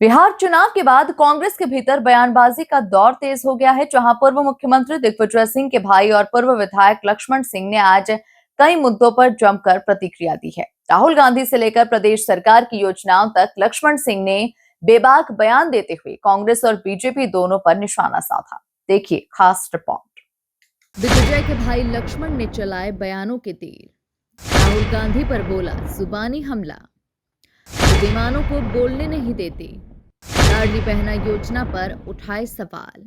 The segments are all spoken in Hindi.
बिहार चुनाव के बाद कांग्रेस के भीतर बयानबाजी का दौर तेज हो गया है, जहां पूर्व मुख्यमंत्री दिग्विजय सिंह के भाई और पूर्व विधायक लक्ष्मण सिंह ने आज कई मुद्दों पर जमकर प्रतिक्रिया दी है। राहुल गांधी से लेकर प्रदेश सरकार की योजनाओं तक लक्ष्मण सिंह ने बेबाक बयान देते हुए कांग्रेस और बीजेपी दोनों पर निशाना साधा। देखिए खास रिपोर्ट। दिग्विजय के भाई लक्ष्मण ने चलाए बयानों के तीर। राहुल गांधी पर बोला जुबानी हमला, बुद्धिमानों को बोलने नहीं देते। लाडली बहना योजना पर उठाए सवाल।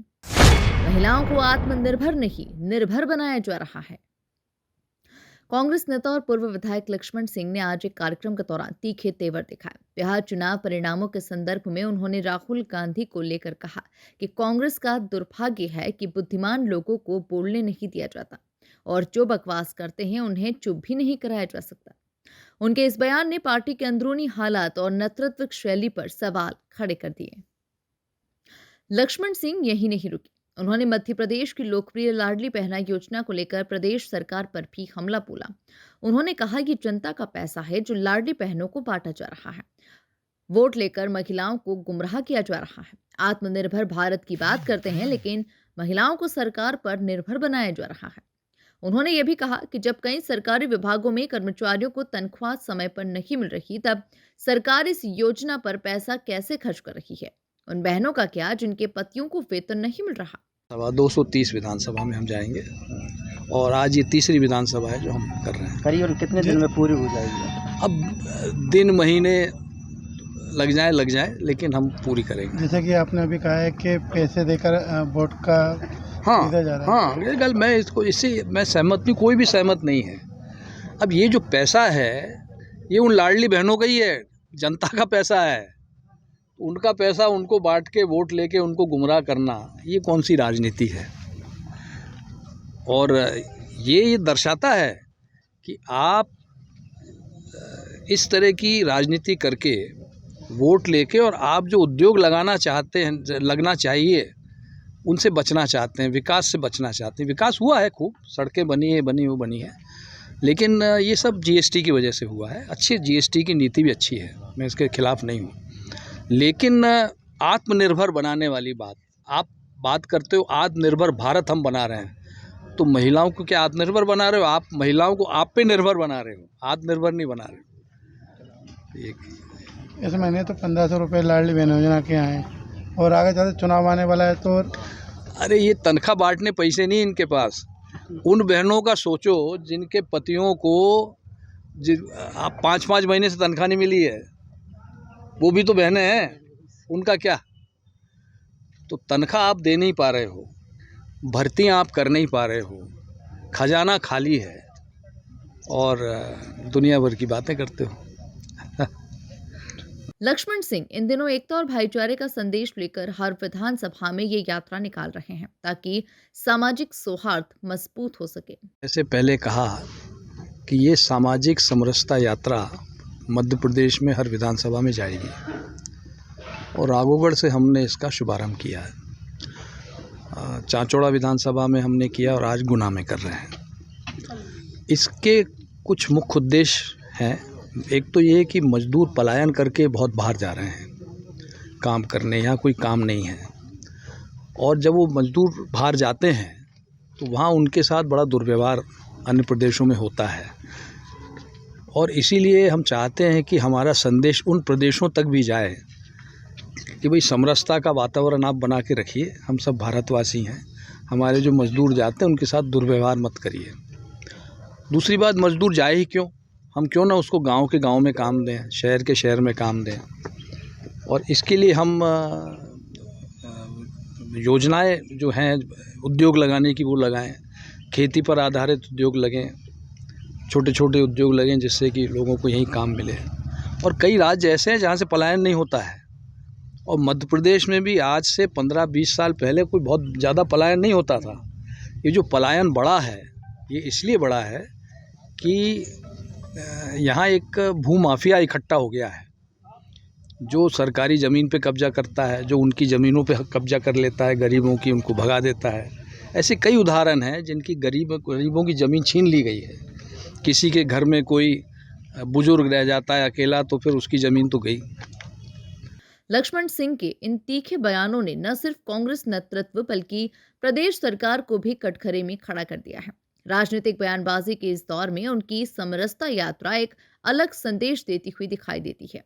महिलाओं को आत्मनिर्भर नहीं निर्भर बनाया जा रहा है। कांग्रेस नेता और पूर्व विधायक लक्ष्मण सिंह ने आज एक कार्यक्रम के दौरान तीखे तेवर दिखाए। बिहार चुनाव परिणामों के संदर्भ में उन्होंने राहुल गांधी को लेकर कहा कि कांग्रेस का दुर्भाग्य है कि बुद्धिमान लोगों को बोलने नहीं दिया जाता और जो बकवास करते हैं उन्हें चुप भी नहीं कराया जा सकता। उनके इस बयान ने पार्टी के अंदरूनी हालात और नेतृत्व शैली पर सवाल खड़े कर दिए। लक्ष्मण सिंह यही नहीं रुके, उन्होंने मध्य प्रदेश की लोकप्रिय लाडली बहना योजना को लेकर प्रदेश सरकार पर भी हमला बोला। उन्होंने कहा कि जनता का पैसा है जो लाडली बहनों को बांटा जा रहा है। वोट लेकर महिलाओं को गुमराह किया जा रहा है। आत्मनिर्भर भारत की बात करते हैं लेकिन महिलाओं को सरकार पर निर्भर बनाया जा रहा है। उन्होंने ये भी कहा कि जब कई सरकारी विभागों में कर्मचारियों को तनख्वाह समय पर नहीं मिल रही, तब सरकार इस योजना पर पैसा कैसे खर्च कर रही है। उन बहनों का क्या जिनके पतियों को वेतन नहीं मिल रहा। 230 विधानसभा में हम जाएंगे और आज ये तीसरी विधानसभा है जो हम कर रहे हैं। करीबन कितने दिन में पूरी हो जाएगी? अब दिन महीने लग जाए लेकिन हम पूरी करेंगे। जैसे कि आपने अभी कहा है कि पैसे देकर वोट का हाँ ये गल मैं इससे मैं सहमत नहीं, कोई भी सहमत नहीं है। अब ये जो पैसा है ये उन लाडली बहनों का ही है, जनता का पैसा है। उनका पैसा उनको बांट के वोट लेके उनको गुमराह करना ये कौन सी राजनीति है। और ये दर्शाता है कि आप इस तरह की राजनीति करके वोट लेके और आप जो उद्योग लगाना चाहते हैं, लगना चाहिए, उनसे बचना चाहते हैं, विकास से बचना चाहते हैं। विकास हुआ है, खूब सड़कें बनी है, लेकिन ये सब जीएसटी की वजह से हुआ है। अच्छी जीएसटी की नीति भी अच्छी है, मैं इसके खिलाफ नहीं हूँ, लेकिन आत्मनिर्भर बनाने वाली आप बात करते हो। आत्मनिर्भर भारत हम बना रहे हैं, तो महिलाओं को क्या आत्मनिर्भर बना रहे हो? आप महिलाओं को आप पे निर्भर बना रहे हो, आत्मनिर्भर नहीं बना रहे हो। इस महीने तो 1500 रुपये लाडली बहन योजना के आए और आगे जाते चुनाव आने वाला है तो अरे ये तनख्वाह बांटने पैसे नहीं इनके पास। उन बहनों का सोचो जिनके पतियों को आप 5-5 महीने से तनख्वाह नहीं मिली है, वो भी तो बहनें हैं, उनका क्या? तो तनख्वाह आप दे नहीं पा रहे हो, भर्तियां आप कर नहीं पा रहे हो, खजाना खाली है और दुनिया भर की बातें करते हो। लक्ष्मण सिंह इन दिनों एकता और भाईचारे का संदेश लेकर हर विधानसभा में ये यात्रा निकाल रहे हैं ताकि सामाजिक सौहार्द मजबूत हो सके। जैसे पहले कहा कि ये सामाजिक समरसता यात्रा मध्य प्रदेश में हर विधानसभा में जाएगी और राघोगढ़ से हमने इसका शुभारंभ किया है। चांचौड़ा विधानसभा में हमने किया और आज गुना में कर रहे हैं। इसके कुछ मुख्य उद्देश्य हैं। एक तो ये कि मजदूर पलायन करके बहुत बाहर जा रहे हैं काम करने, यहाँ कोई काम नहीं है, और जब वो मजदूर बाहर जाते हैं तो वहाँ उनके साथ बड़ा दुर्व्यवहार अन्य प्रदेशों में होता है। और इसीलिए हम चाहते हैं कि हमारा संदेश उन प्रदेशों तक भी जाए कि भाई समरसता का वातावरण आप बना के रखिए, हम सब भारतवासी हैं, हमारे जो मजदूर जाते हैं उनके साथ दुर्व्यवहार मत करिए। दूसरी बात, मजदूर जाए ही क्यों, हम क्यों ना उसको गांव के गांव में काम दें, शहर के शहर में काम दें। और इसके लिए हम योजनाएं जो हैं उद्योग लगाने की वो लगाएं, खेती पर आधारित उद्योग लगें, छोटे छोटे उद्योग लगें जिससे कि लोगों को यहीं काम मिले। और कई राज्य ऐसे हैं जहाँ से पलायन नहीं होता है, और मध्य प्रदेश में भी आज से 15-20 साल पहले कोई बहुत ज़्यादा पलायन नहीं होता था। ये जो पलायन बढ़ा है ये इसलिए बढ़ा है कि यहाँ एक भूमाफिया इकट्ठा हो गया है जो सरकारी ज़मीन पे कब्जा करता है, जो उनकी ज़मीनों पे कब्जा कर लेता है, गरीबों की उनको भगा देता है। ऐसे कई उदाहरण हैं जिनकी गरीबों की ज़मीन छीन ली गई है। किसी के घर में कोई बुजुर्ग रह जाता है अकेला तो फिर उसकी ज़मीन तो गई। लक्ष्मण सिंह के इन तीखे बयानों ने न सिर्फ कांग्रेस नेतृत्व बल्कि प्रदेश सरकार को भी कटघरे में खड़ा कर दिया है। राजनीतिक बयानबाजी के इस दौर में उनकी समरसता यात्रा एक अलग संदेश देती हुई दिखाई देती है।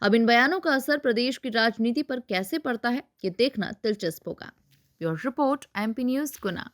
अब इन बयानों का असर प्रदेश की राजनीति पर कैसे पड़ता है, ये देखना दिलचस्प होगा। ब्यूरो रिपोर्ट, MP न्यूज़, गुना।